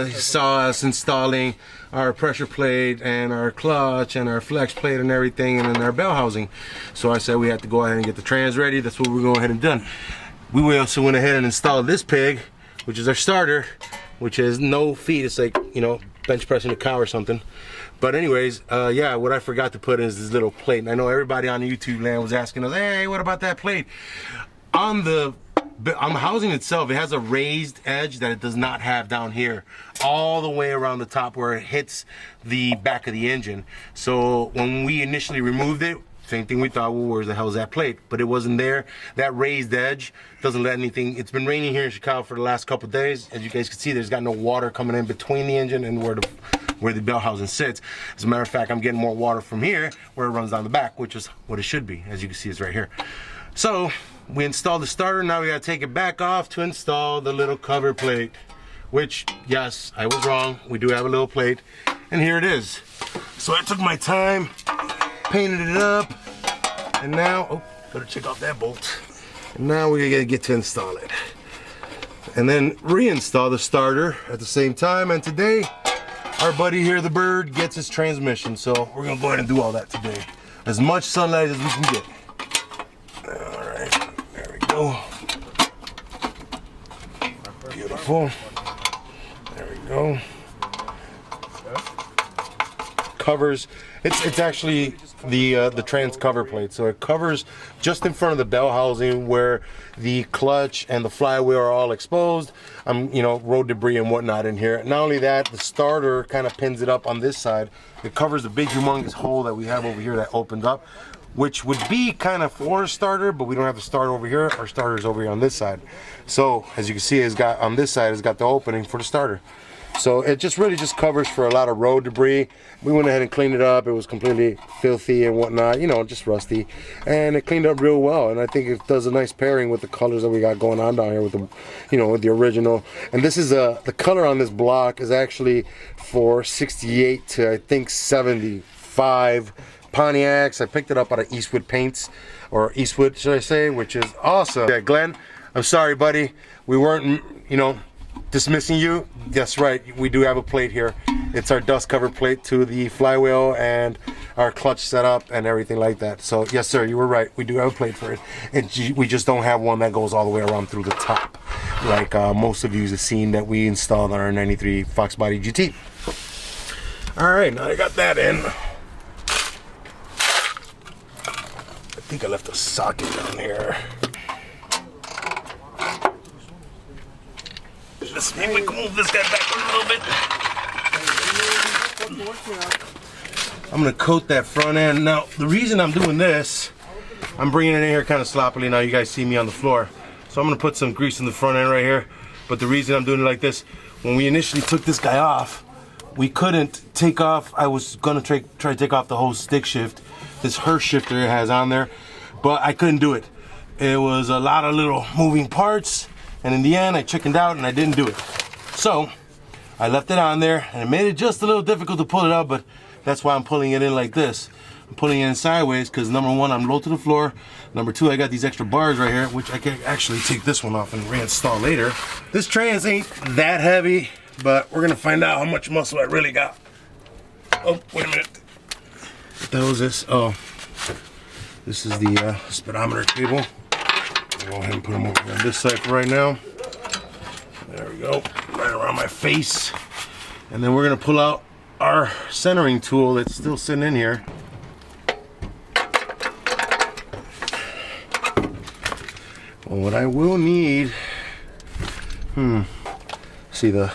He saw us installing our pressure plate and our clutch and our flex plate and everything, and then our bell housing. So I said we had to go ahead and get the trans ready. That's what we're going ahead and done. We also went ahead and installed this pig, which is our starter, which is no feet. It's like, you know, bench pressing a cow or something. But anyways, yeah, what I forgot to put in is this little plate. And I know everybody on YouTube land was asking us, hey, what about that plate? On the housing itself, it has a raised edge that it does not have down here, all the way around the top where it hits the back of the engine. So when we initially removed it, same thing, we thought, well, where the hell is that plate? But it wasn't there. That raised edge doesn't let anything. It's been raining here in Chicago for the last couple of days. As you guys can see, there's got no water coming in between the engine and where the bell housing sits. As a matter of fact, I'm getting more water from here where it runs down the back, which is what it should be. As you can see, it's right here. So we installed the starter. Now we gotta take it back off to install the little cover plate, which, yes, I was wrong. We do have a little plate, and here it is. So I took my time, painted it up, and now, oh, better check out that bolt. And now we gotta get to install it. And then reinstall the starter at the same time. And today, our buddy here, the bird, gets his transmission. So we're gonna go ahead and do all that today. As much sunlight as we can get. All right, there we go. Beautiful. There we go. Covers, it's actually the trans cover plate, so it covers just in front of the bell housing where the clutch and the flywheel are all exposed. You know, road debris and whatnot in here. Not only that, the starter kind of pins it up on this side. It covers the big humongous hole that we have over here that opened up, which would be kind of for a starter, but we don't have the starter over here. Our starter's over here on this side. So as you can see, it's got on this side, it's got the opening for the starter. So it just really just covers for a lot of road debris. We went ahead and cleaned it up. It was completely filthy and whatnot, you know, just rusty. And it cleaned up real well. And I think it does a nice pairing with the colors that we got going on down here with the, you know, with the original. And this is the color on this block is actually for 68 to I think 75 Pontiacs. I picked it up out of Eastwood Paints, or Eastwood, should I say, which is awesome. Yeah, Glenn, I'm sorry, buddy. We weren't, you know, dismissing you. That's right, we do have a plate here. It's our dust cover plate to the flywheel and our clutch setup and everything like that. So yes sir, you were right, we do have a plate for it. We just don't have one that goes all the way around through the top like most of you have seen that we installed on our 93 Fox Body GT. All right, now I got that in. I think I left a socket down here. Let's see if we can move this guy back a little bit. I'm gonna coat that front end. Now, the reason I'm doing this, I'm bringing it in here kind of sloppily. Now you guys see me on the floor. So I'm gonna put some grease in the front end right here. But the reason I'm doing it like this, when we initially took this guy off, we couldn't take off. I was gonna try to take off the whole stick shift, this Hurst shifter it has on there, but I couldn't do it. It was a lot of little moving parts. And in the end, I chickened out and I didn't do it. So I left it on there and it made it just a little difficult to pull it out, but that's why I'm pulling it in like this. I'm pulling it in sideways because number one, I'm low to the floor. Number two, I got these extra bars right here, which I can actually take this one off and reinstall later. This trans ain't that heavy, but we're gonna find out how much muscle I really got. Oh, wait a minute. What the hell is this? Oh, this is the speedometer cable. Go ahead and put them over on this side for right now. There we go, right around my face. And then we're gonna pull out our centering tool that's still sitting in here. Well, what I will need, see the,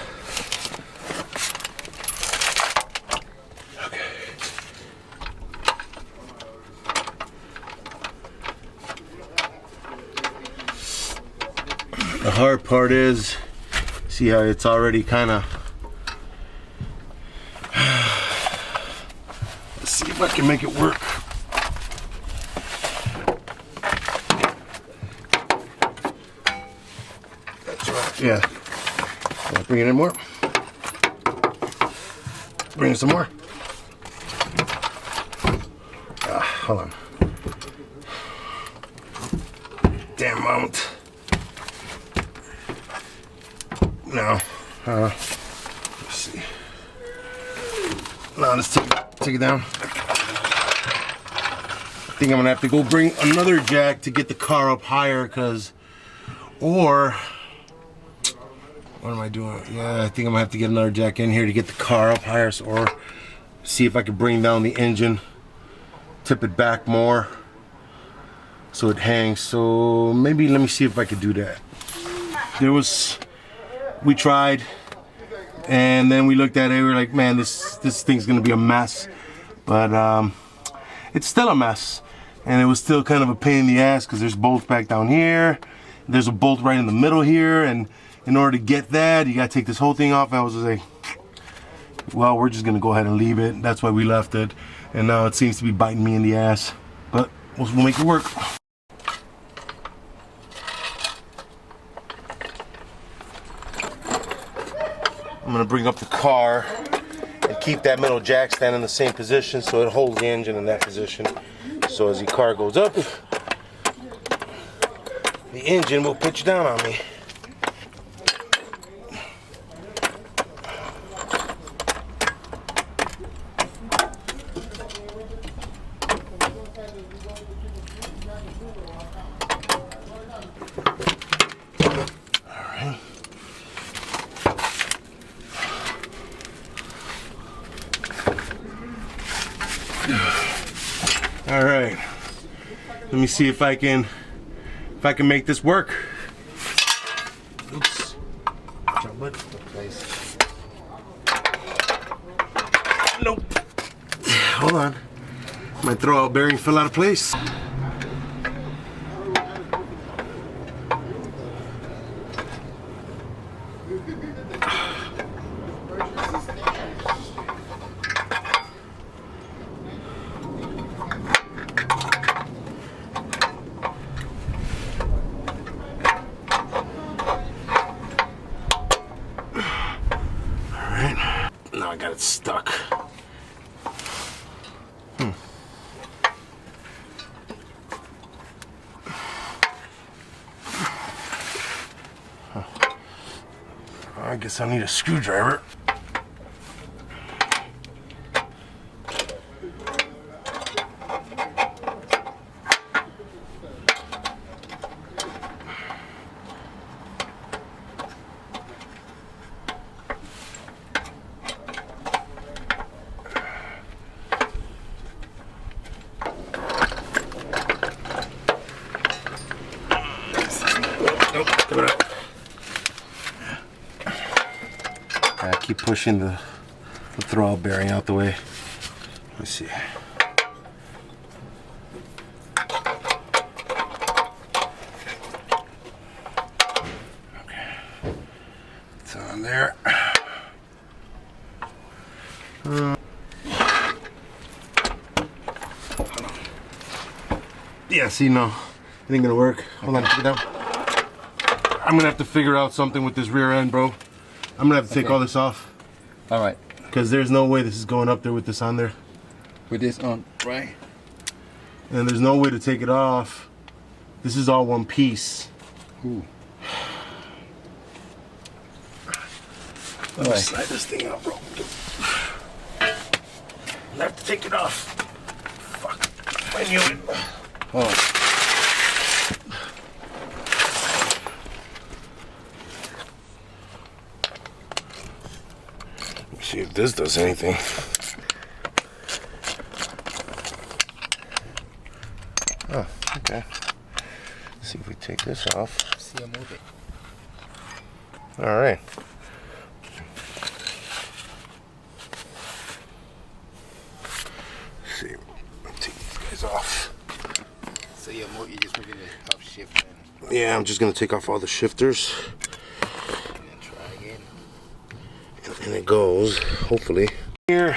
the hard part is, see how it's already kind of, let's see if I can make it work. That's right, yeah. Bring it in more. Bring in some more. Hold on. Damn mount. No, Now let's take it down. I think I'm gonna have to go bring another jack to get the car up higher, or what am I doing? Yeah, I think I'm gonna have to get another jack in here to get the car up higher, or see if I can bring down the engine, tip it back more so it hangs. So maybe let me see if I could do that. We tried, and then we looked at it, we were like, man, this thing's gonna be a mess. But it's still a mess, and it was still kind of a pain in the ass because there's bolts back down here, there's a bolt right in the middle here, and in order to get that, you gotta take this whole thing off. I was just like, well, we're just gonna go ahead and leave it. That's why we left it, and now it seems to be biting me in the ass, but we'll make it work. I'm gonna bring up the car and keep that middle jack stand in the same position so it holds the engine in that position. So as the car goes up, the engine will pitch down on me. All right, let me see if I can make this work. Oops. Nope. Hold on. My throwout bearing fell out of place. Now I got it stuck. I guess I need a screwdriver. I keep pushing the throwout bearing out the way. Let's see. Okay, it's on there. Yeah, see, no, it ain't gonna work. Hold on, take it down. I'm gonna have to figure out something with this rear end, bro. I'm gonna have to take all this off. All right. Because there's no way this is going up there with this on there. With this on, right? And there's no way to take it off. This is all one piece. Ooh. Let me slide this thing out, bro. I have to take it off. Fuck. I knew it. Oh. See if this does anything. Oh, okay. Let's see if we take this off. See, I move it. All right. Let's see. I'll take these guys off. So you just moving the up shift. Yeah, I'm just gonna take off all the shifters. And try again. And it goes, hopefully, here,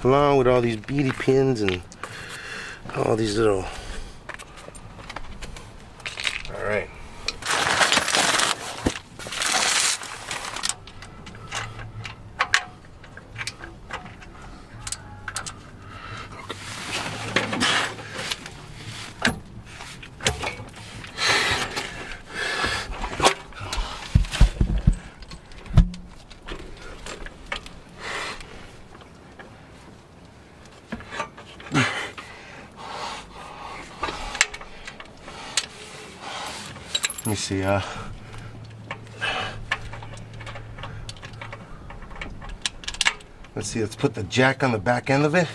along with all these beady pins and all these little. All right. Let me see. Let's see. Let's put the jack on the back end of it.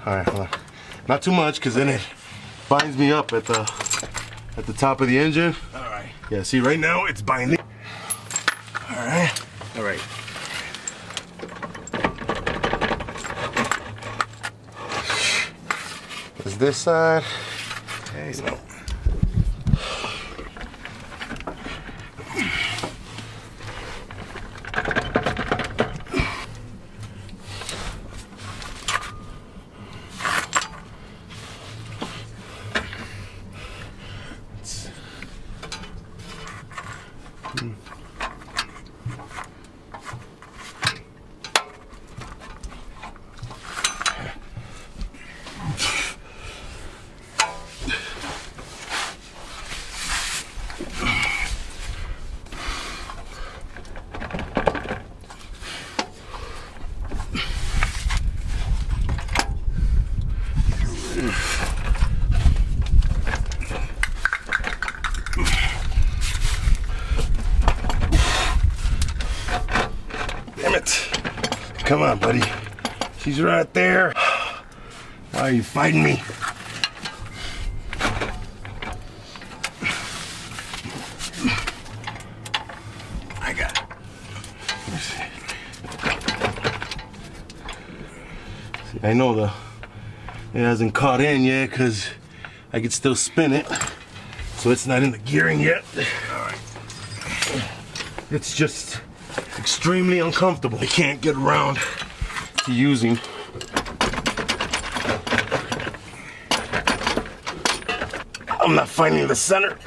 All right, hold on. Not too much, because then it binds me up at the top of the engine. All right. Yeah. See, right now it's binding. All right. All right. There's this side. Okay, so. Damn it. Come on, buddy. She's right there. Why are you fighting me? I got it. Let me see. See, I know it hasn't caught in yet because I can still spin it. So it's not in the gearing yet. All right. It's just extremely uncomfortable. I can't get around to using. I'm not finding the center.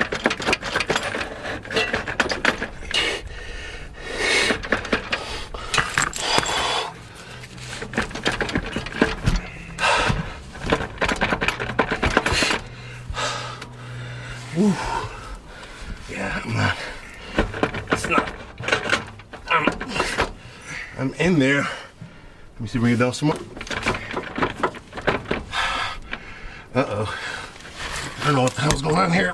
Whew. Yeah, I'm not. It's not. I'm in there. Let me see, bring it down some more. Uh-oh. I don't know what the hell's going on here.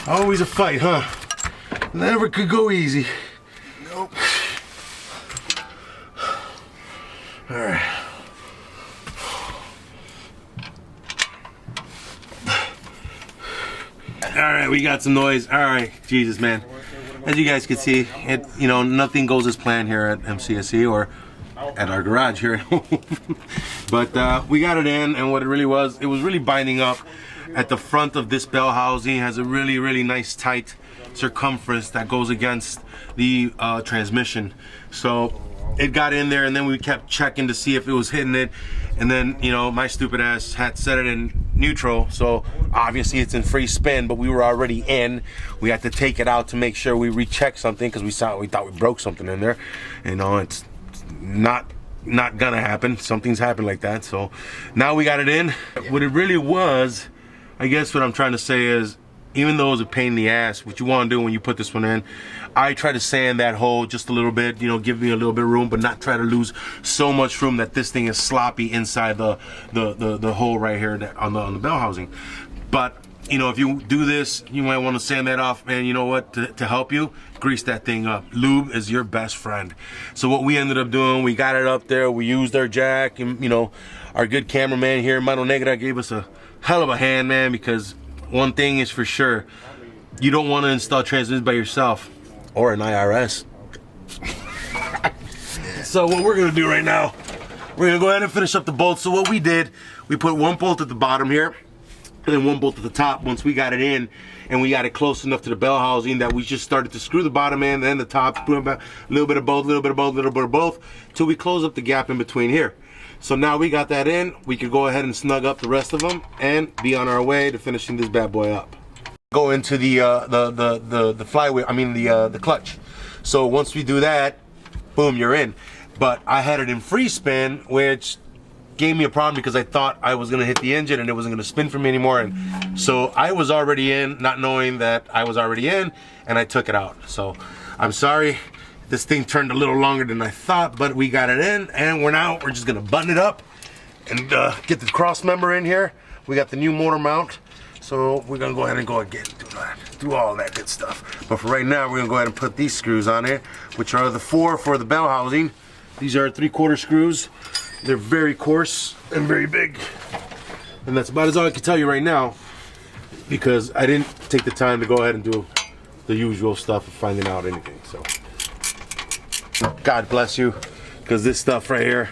Always a fight, huh? Never could go easy. Nope. All right. All right, we got some noise. All right, Jesus, man. As you guys can see, nothing goes as planned here at MCSC or at our garage here at home. But we got it in, and what it was really binding up at the front of this bell housing. It has a really, really nice tight circumference that goes against the transmission. So it got in there, and then we kept checking to see if it was hitting it. And then, my stupid ass had set it in neutral, so obviously it's in free spin, but we were already in. We had to take it out to make sure we recheck something because we thought we broke something in there. It's not gonna happen. Something's happened like that. So now we got it in. What it really was, I guess what I'm trying to say is, even though it was a pain in the ass, what you want to do when you put this one in, I try to sand that hole just a little bit, give me a little bit of room, but not try to lose so much room that this thing is sloppy inside the hole right here on the bell housing. But if you do this, you might want to sand that off, and you know what, to help you, grease that thing up. Lube is your best friend. So what we ended up doing, we got it up there, we used our jack, and our good cameraman here, Mano Negra, gave us a hell of a hand, man, because one thing is for sure, you don't want to install transmissions by yourself or an IRS. So what we're gonna do right now, we're gonna go ahead and finish up the bolts. So what we did, we put one bolt at the bottom here and then one bolt at the top once we got it in, and we got it close enough to the bell housing that we just started to screw the bottom end, then the top, a little bit of both, a little bit of both, a little bit of both, till we close up the gap in between here. So now we got that in, we could go ahead and snug up the rest of them and be on our way to finishing this bad boy up. Go into the flywheel, the clutch. So once we do that, boom, you're in. But I had it in free spin, which gave me a problem because I thought I was gonna hit the engine and it wasn't gonna spin for me anymore. And so I was already in, not knowing that I was already in, and I took it out. So I'm sorry. This thing turned a little longer than I thought, but we got it in, and we're just gonna button it up and get the cross member in here. We got the new motor mount, so we're gonna go ahead and do all that good stuff. But for right now, we're gonna go ahead and put these screws on it, which are the 4 for the bell housing. These are 3/4 screws. They're very coarse and very big. And that's about as all I can tell you right now, because I didn't take the time to go ahead and do the usual stuff of finding out anything. So God bless you, because this stuff right here,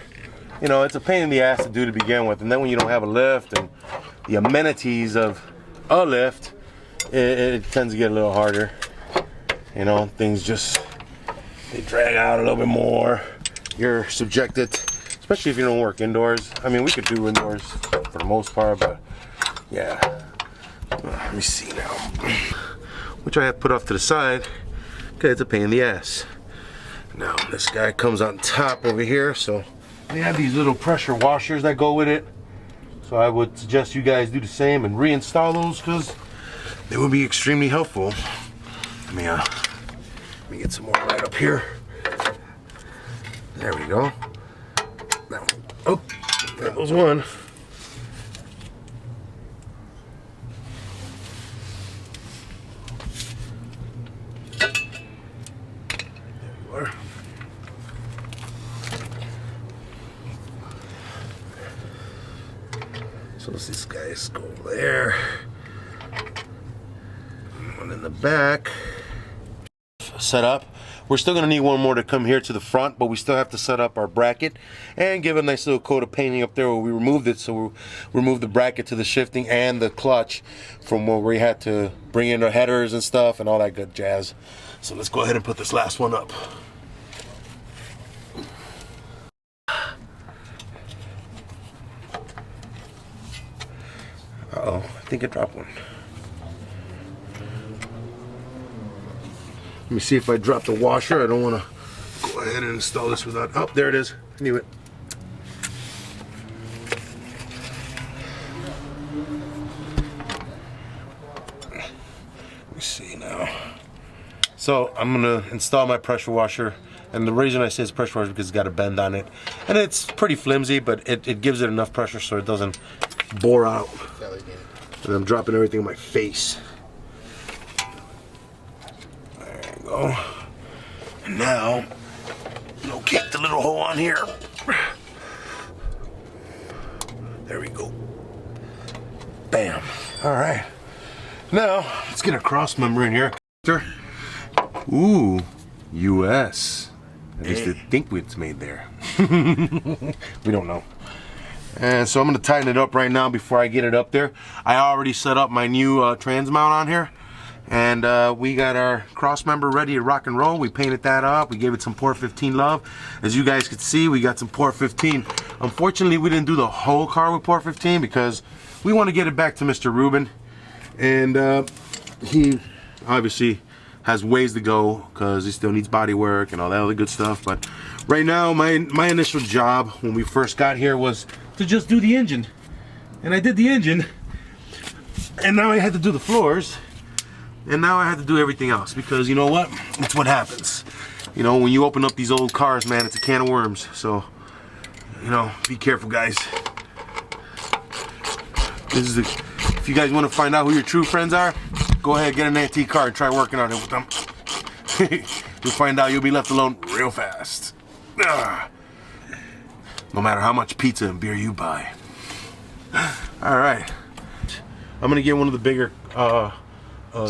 you know, it's a pain in the ass to do to begin with, and then when you don't have a lift and the amenities of a lift, it tends to get a little harder. You know, things just, they drag out a little bit more. You're subjected, especially if you don't work indoors. I mean, we could do indoors for the most part, but yeah. Let me see now. Which I have put off to the side, because it's a pain in the ass. Now, this guy comes on top over here, so they have these little pressure washers that go with it. So I would suggest you guys do the same and reinstall those, because they would be extremely helpful. Let me get some more right up here. There we go. Now, oh, that was one. There you are. So these guys go there. One in the back. Set up. We're still gonna need one more to come here to the front, but we still have to set up our bracket and give a nice little coat of painting up there where we removed it. So we removed the bracket to the shifting and the clutch from where we had to bring in our headers and stuff and all that good jazz. So let's go ahead and put this last one up. Uh-oh, I think I dropped one. Let me see if I dropped the washer. I don't want to go ahead and install this without... Oh, there it is. I knew it. Let me see now. So I'm going to install my pressure washer. And the reason I say it's pressure washer is because it's got a bend on it. And it's pretty flimsy, but it gives it enough pressure so it doesn't bore out. And I'm dropping everything in my face. Go. And now, locate the little hole on here. There we go. Bam. All right. Now, let's get a cross member in here. Ooh, US. At least I think it's made there. We don't know. And so I'm going to tighten it up right now before I get it up there. I already set up my new trans mount on here. And we got our cross member ready to rock and roll. We painted that up. We gave it some Port 15 love. As you guys could see, we got some Port 15. Unfortunately, we didn't do the whole car with Port 15 because we want to get it back to Mr. Rubin. And he obviously has ways to go because he still needs body work and all that other good stuff. But right now, my initial job when we first got here was to just do the engine. And I did the engine. And now I had to do the floors. And now I have to do everything else because you know what? It's what happens. You know, when you open up these old cars, man, it's a can of worms. So, you know, be careful, guys. If you guys want to find out who your true friends are, go ahead, get an antique car and try working on it with them. You'll find out you'll be left alone real fast. No matter how much pizza and beer you buy. All right. I'm going to get one of the bigger...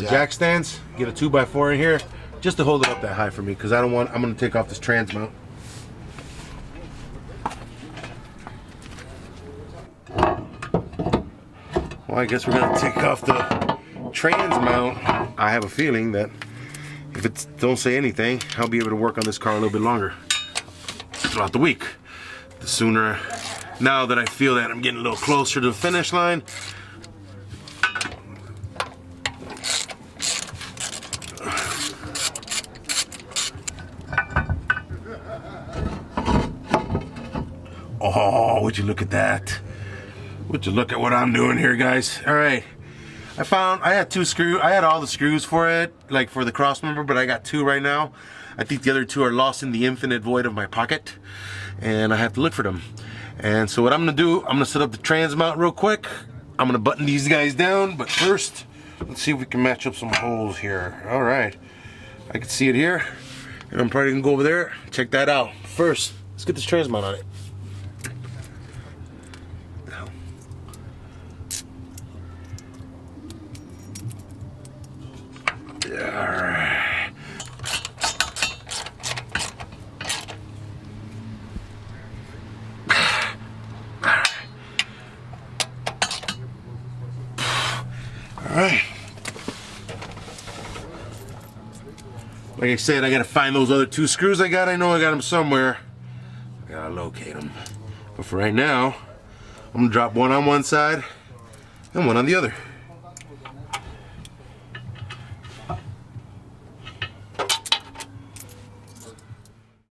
jack stands, get a 2x4 in here just to hold it up that high for me because I'm going to take off this trans mount. Well, I guess we're going to take off the trans mount. I have a feeling that if it don't say anything, I'll be able to work on this car a little bit longer throughout the week. The sooner, now that I feel that I'm getting a little closer to the finish line, oh, would you look at that? Would you look at what I'm doing here, guys? All right. I had two screws. I had all the screws for it, like for the cross member, but I got two right now. I think the other two are lost in the infinite void of my pocket, and I have to look for them. And so what I'm gonna do, I'm gonna set up the trans mount real quick. I'm gonna button these guys down, but first, let's see if we can match up some holes here. All right, I can see it here, and I'm probably gonna go over there, check that out. First, let's get this trans mount on it. Alright. Alright. Like I said, I gotta find those other two screws I got. I know I got them somewhere. I gotta locate them. But for right now, I'm gonna drop one on one side and one on the other.